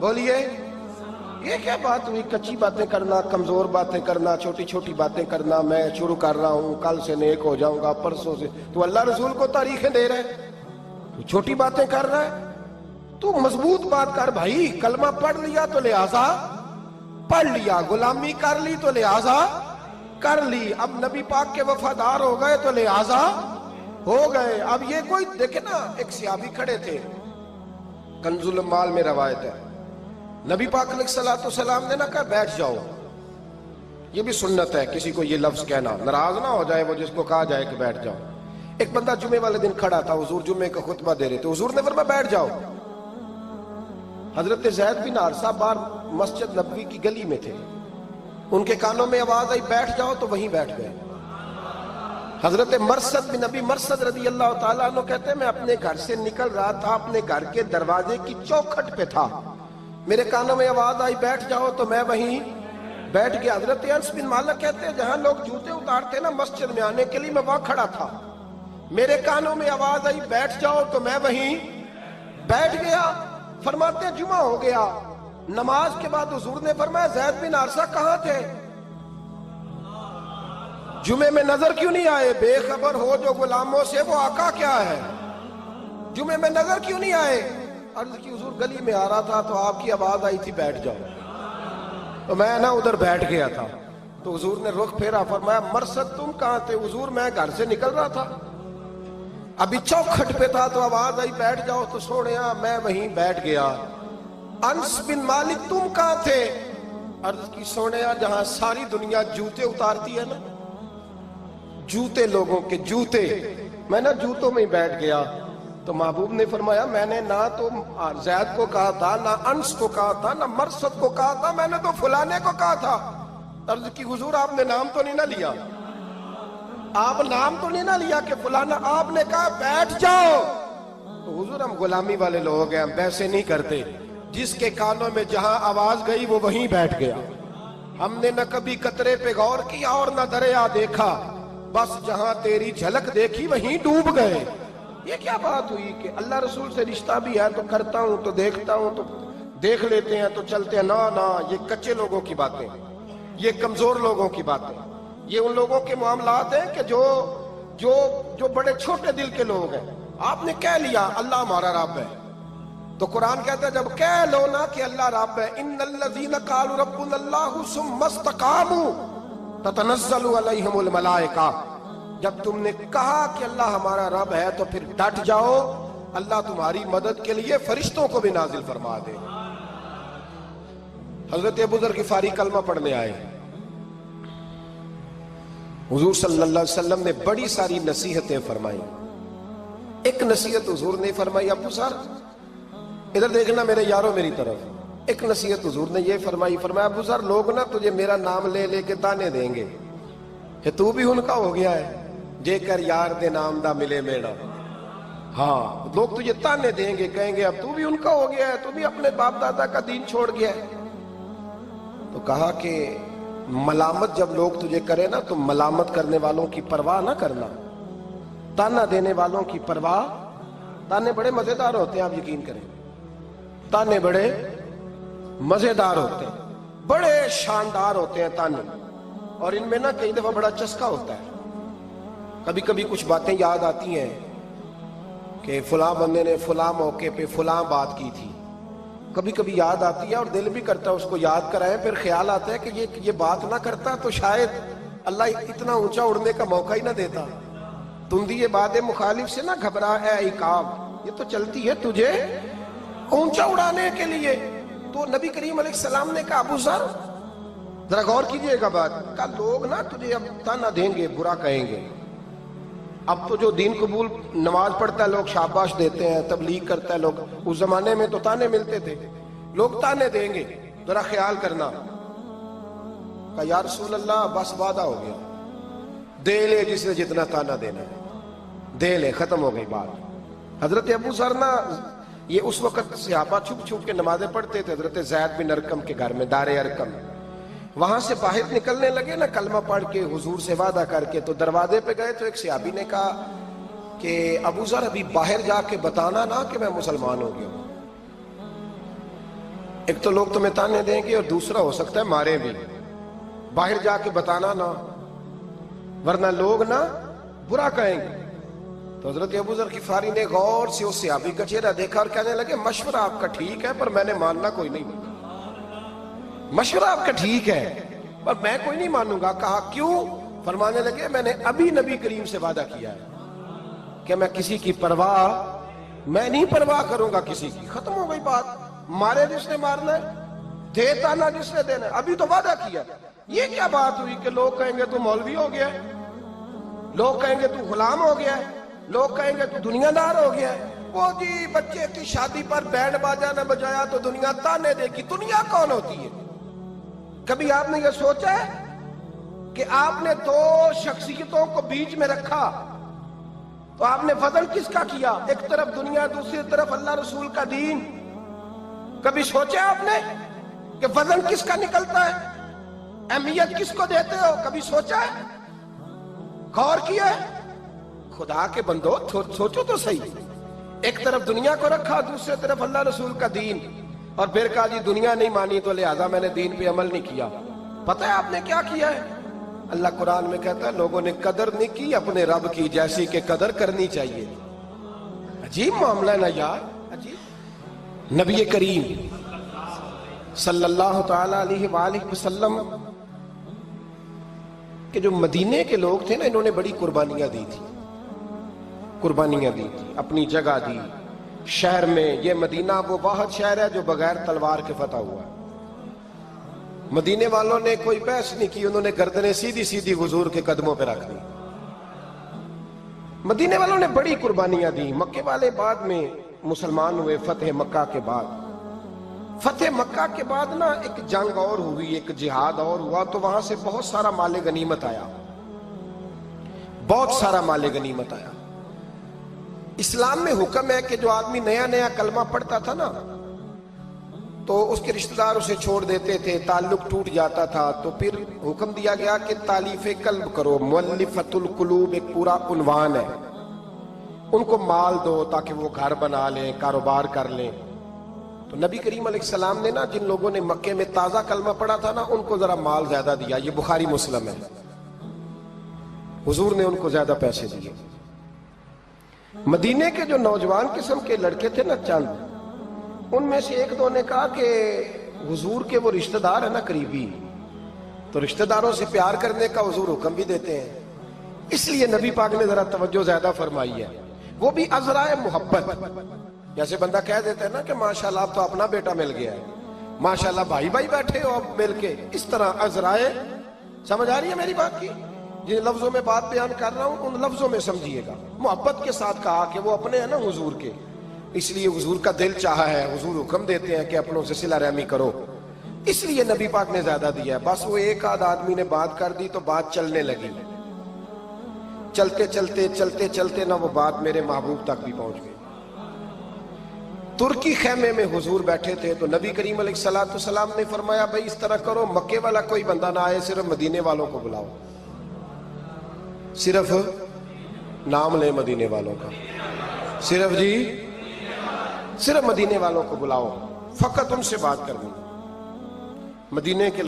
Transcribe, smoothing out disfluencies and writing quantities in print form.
بولیے یہ کیا بات ہوئی؟ کچی باتیں کرنا، کمزور باتیں کرنا، چھوٹی چھوٹی باتیں کرنا، میں شروع کر رہا ہوں، کل سے نیک ہو جاؤں گا، پرسوں سے۔ تو اللہ رسول کو تاریخیں دے رہے، تو چھوٹی باتیں کر رہا ہے؟ تو مضبوط بات کر بھائی، کلمہ پڑھ لیا تو لہذا پڑھ لیا، غلامی کر لی تو لہذا کر لی، اب نبی پاک کے وفادار ہو گئے تو لہذا ہو گئے۔ اب یہ کوئی دیکھے نا، ایک صحابی کھڑے تھے، کنز المال میں روایت ہے، نبی پاک علیہ الصلوۃ والسلام نے نہ کہا بیٹھ جاؤ، یہ بھی سنت ہے کسی کو یہ لفظ کہنا، ناراض نہ ہو جائے وہ جس کو کہا جائے کہ بیٹھ جاؤ۔ ایک بندہ جمعے والے دن کھڑا تھا، حضور جمعے کا خطبہ دے رہے تھے، حضور نے فرمایا بیٹھ جاؤ۔ حضرت زید بن حارثہ باہر مسجد نبوی کی گلی میں تھے، ان کے کانوں میں آواز آئی بیٹھ جاؤ، تو وہیں بیٹھ گئے۔ حضرت مرثد بن نبی مرثد رضی اللہ تعالیٰ عنہ کہتے ہیں میں اپنے گھر سے نکل رہا تھا، اپنے گھر کے دروازے کی چوکھٹ پہ تھا، میرے کانوں میں آواز آئی بیٹھ جاؤ، تو میں وہیں بیٹھ گیا۔ حضرت انس بن مالک کہتے ہیں جہاں لوگ جوتے اتارتے نا مسجد میں آنے کے لیے، میں وہاں کھڑا تھا، میرے کانوں میں آواز آئی بیٹھ جاؤ، تو میں وہیں بیٹھ گیا۔ فرماتے ہیں جمعہ ہو گیا، نماز کے بعد حضور نے فرمایا زید بن حارثہ کہاں تھے؟ جمعے میں نظر کیوں نہیں آئے؟ بے خبر ہو جو غلاموں سے وہ آقا کیا ہے، جمعے میں نظر کیوں نہیں آئے؟ عرض کی حضور گلی میں آ رہا تھا تو آپ کی آواز آئی تھی بیٹھ جاؤ، تو میں نا ادھر بیٹھ گیا تھا۔ تو حضور نے رخ پھیرا، فرمایا مرثد تم کہاں تھے؟ حضور میں گھر سے نکل رہا تھا، ابھی چوکھٹ پہ تھا تو آواز آئی بیٹھ جاؤ، تو سوڑیا میں وہیں بیٹھ گیا۔ انس بن مالک تم کہاں تھے؟ عرض کی سوڑیا جہاں ساری دنیا جوتے اتارتی ہے نا، جوتے لوگوں کے جوتے، میں نا جوتوں میں ہی بیٹھ گیا۔ تو محبوب نے فرمایا میں نے نہ تو زید کو کہا تھا، نہ انس کو کہا تھا، نہ مرثد کو کہا تھا، میں نے تو فلانے کو کہا تھا۔ عرض کی حضور آپ نے نام تو نہیں نہ لیا، آپ نام تو نہیں نہ لیا کہ فلانا، آپ نے کہا بیٹھ جاؤ۔ تو حضور ہم غلامی والے لوگ ہیں، ہم ویسے نہیں کرتے، جس کے کانوں میں جہاں آواز گئی وہ وہیں بیٹھ گیا۔ ہم نے نہ کبھی قطرے پہ غور کیا اور نہ دریا دیکھا، بس جہاں تیری جھلک دیکھی وہیں ڈوب گئے۔ یہ کیا بات ہوئی کہ اللہ رسول سے رشتہ بھی ہے تو کرتا ہوں، تو دیکھتا ہوں، تو دیکھ لیتے ہیں تو چلتے ہیں؟ نہ یہ کچے لوگوں کی باتیں، یہ کمزور لوگوں کی باتیں، یہ ان لوگوں کے معاملات ہیں کہ جو بڑے چھوٹے دل کے لوگ ہیں۔ آپ نے کہہ لیا اللہ ہمارا رب ہے، تو قرآن کہتا ہے جب کہہ لو نا کہ اللہ رب ہے، ان الذین قالوا ربنا اللہ ثم استقاموا تتنزل علیہم الملائکہ، جب تم نے کہا کہ اللہ ہمارا رب ہے تو پھر ڈٹ جاؤ، اللہ تمہاری مدد کے لیے فرشتوں کو بھی نازل فرما دے۔ حضرت ابو ذر غفاری کلمہ پڑھنے آئے، حضور صلی اللہ علیہ وسلم نے بڑی ساری نصیحتیں فرمائی۔ ایک نصیحت حضور نے فرمائی، ابو ذر ادھر دیکھنا میرے یاروں میری طرف، ایک نصیحت حضور نے یہ فرمائی، فرمایا ابو ذر لوگ نا تجھے میرا نام لے لے کے تانے دیں گے کہ تو بھی ان کا ہو گیا ہے، جے کر یار دے نام دا ملے میڑا۔ ہاں لوگ تجھے تانے دیں گے، کہیں گے اب تو بھی ان کا ہو گیا ہے، تو بھی اپنے باپ دادا کا دین چھوڑ گیا ہے۔ تو کہا کہ ملامت جب لوگ تجھے کرے نا تو ملامت کرنے والوں کی پرواہ نہ کرنا، تانا دینے والوں کی پرواہ۔ تانے بڑے مزیدار ہوتے ہیں، آپ یقین کریں، تانے بڑے مزیدار ہوتے ہیں، بڑے شاندار ہوتے ہیں تانے، اور ان میں نا کئی دفعہ بڑا چسکا ہوتا ہے۔ کبھی کبھی کچھ باتیں یاد آتی ہیں کہ فلاں بندے نے فلاں موقع پہ فلاں بات کی تھی، کبھی کبھی یاد آتی ہے اور دل بھی کرتا ہے اس کو یاد کرائیں، پھر خیال آتا ہے کہ یہ بات نہ کرتا تو شاید اللہ اتنا اونچا اڑنے کا موقع ہی نہ دیتا۔ تندی یہ بات مخالف سے نہ گھبرا اے عقاب، یہ تو چلتی ہے تجھے اونچا اڑانے کے لیے۔ تو نبی کریم علیہ السلام نے کہا ابو ذر ذرا غور کیجئے گا بات، کہا لوگ نا تجھے اب تانا دیں گے، برا کہیں گے۔ اب تو جو دین قبول نماز پڑھتا ہے لوگ شاباش دیتے ہیں، تبلیغ کرتا ہے لوگ، اس زمانے میں تو تانے ملتے تھے، لوگ تانے دیں گے، ذرا خیال کرنا۔ کہا یا رسول اللہ بس وعدہ ہو گیا، دے لے جس نے جتنا تانا دینا ہے، دے لے، ختم ہو گئی بات۔ حضرت ابو ذر نا یہ اس وقت صحابہ چھپ چھپ کے نمازیں پڑھتے تھے حضرت زید بن ارقم کے گھر میں، دار ارقم، وہاں سے باہر نکلنے لگے نا کلمہ پڑھ کے حضور سے وعدہ کر کے، تو دروازے پہ گئے تو ایک صحابی نے کہا کہ ابو ذر ابھی باہر جا کے بتانا نا کہ میں مسلمان ہو گیا ہوں۔ ایک تو لوگ تمہیں تانے دیں گے اور دوسرا ہو سکتا ہے مارے بھی، باہر جا کے بتانا نہ، ورنہ لوگ نہ برا کہیں گے۔ تو حضرت ابو ذر غفاری نے غور سے اس صحابی کا چہرہ دیکھا اور کہنے لگے مشورہ آپ کا ٹھیک ہے پر میں نے ماننا کوئی نہیں، مشورہ آپ کا ٹھیک ہے پر میں کوئی نہیں مانوں گا۔ کہا کیوں؟ فرمانے لگے میں نے ابھی نبی کریم سے وعدہ کیا ہے کہ میں کسی کی پرواہ میں نہیں پرواہ کروں گا کسی کی۔ ختم ہو گئی بات، مارے جس نے مارنا ہے، دے تانا جس نے دینا ہے، ابھی تو وعدہ کیا۔ یہ کیا بات ہوئی کہ لوگ کہیں گے تو مولوی ہو گیا ہے، لوگ کہیں گے تو غلام ہو گیا ہے، لوگ کہیں گے تو دنیا دار ہو گیا ہے، وہ جی بچے کی شادی پر بینڈ باجا نہ بجایا تو دنیا تانے دے گی۔ دنیا کون ہوتی ہے؟ کبھی آپ نے یہ سوچا ہے کہ آپ نے دو شخصیتوں کو بیچ میں رکھا تو آپ نے وزن کس کا کیا؟ ایک طرف دنیا، دوسری طرف اللہ رسول کا دین۔ کبھی سوچا آپ نے کہ وزن کس کا نکلتا ہے؟ اہمیت کس کو دیتے ہو؟ کبھی سوچا ہے؟ غور کیا ہے؟ خدا کے بندو سوچو تو صحیح۔ ایک طرف دنیا کو رکھا، دوسری طرف اللہ رسول کا دین، اور پھر کہا جی دنیا نہیں مانی تو لہذا میں نے دین پہ عمل نہیں کیا۔ پتہ ہے آپ نے کیا کیا ہے؟ اللہ قرآن میں کہتا ہے لوگوں نے قدر نہیں کی اپنے رب کی جیسی کہ قدر کرنی چاہیے۔ عجیب معاملہ ہے نا یار، عجیب۔ نبی کریم صلی اللہ تعالی علیہ وآلہ وسلم کہ جو مدینے کے لوگ تھے نا، انہوں نے بڑی قربانیاں دی تھی، قربانیاں دی تھی، اپنی جگہ دی شہر میں۔ یہ مدینہ وہ واحد شہر ہے جو بغیر تلوار کے فتح ہوا ہے۔ مدینے والوں نے کوئی بحث نہیں کی، انہوں نے گردنیں سیدھی سیدھی حضور کے قدموں پہ رکھ دی۔ مدینے والوں نے بڑی قربانیاں دی۔ مکے والے بعد میں مسلمان ہوئے فتح مکہ کے بعد۔ فتح مکہ کے بعد نا ایک جنگ اور ہوئی، ایک جہاد اور ہوا، تو وہاں سے بہت سارا مال غنیمت آیا، بہت سارا مال غنیمت آیا۔ اسلام میں حکم ہے کہ جو آدمی نیا نیا کلمہ پڑھتا تھا نا تو اس کے رشتہ دار اسے چھوڑ دیتے تھے، تعلق ٹوٹ جاتا تھا، تو پھر حکم دیا گیا کہ تالیف قلب کرو۔ مؤلفۃ القلوب ایک پورا عنوان ہے، ان کو مال دو تاکہ وہ گھر بنا لیں، کاروبار کر لیں۔ تو نبی کریم علیہ السلام نے نا جن لوگوں نے مکے میں تازہ کلمہ پڑھا تھا نا ان کو ذرا مال زیادہ دیا۔ یہ بخاری مسلم ہے، حضور نے ان کو زیادہ پیسے دیے۔ مدینے کے جو نوجوان قسم کے لڑکے تھے نا چند، ان میں سے ایک دو نے کہا کہ حضور کے وہ رشتہ دار ہیں نا قریبی، تو رشتہ داروں سے پیار کرنے کا حضور حکم بھی دیتے ہیں، اس لیے نبی پاک نے ذرا توجہ زیادہ فرمائی ہے، وہ بھی عذرائے محبت۔ جیسے بندہ کہہ دیتا ہے نا کہ ماشاءاللہ اب تو اپنا بیٹا مل گیا ہے، ماشاءاللہ بھائی بھائی بیٹھے ہو اب مل کے، اس طرح عذرائے۔ سمجھ آ رہی ہے میری بات کی؟ جن لفظوں میں بات بیان کر رہا ہوں ان لفظوں میں سمجھیے گا۔ محبت کے ساتھ کہا کہ وہ اپنے ہیں نا حضور کے، اس لیے حضور کا دل چاہا ہے، حضور حکم دیتے ہیں کہ اپنوں سے صلہ رحمی کرو، اس لیے نبی پاک نے زیادہ دیا ہے۔ بس وہ ایک آدھ آدمی نے بات کر دی تو بات چلنے لگی، چلتے چلتے چلتے چلتے نہ وہ بات میرے محبوب تک بھی پہنچ گئی۔ ترکی خیمے میں حضور بیٹھے تھے تو نبی کریم علیہ السلام نے فرمایا بھائی اس طرح کرو، مکے والا کوئی بندہ نہ آئے، صرف مدینے والوں کو بلاؤ، صرف نام لے مدینے والوں کا، صرف جی صرف مدینے والوں کو بلاؤ، فقط ان سے بات کرنی۔ مدینے کے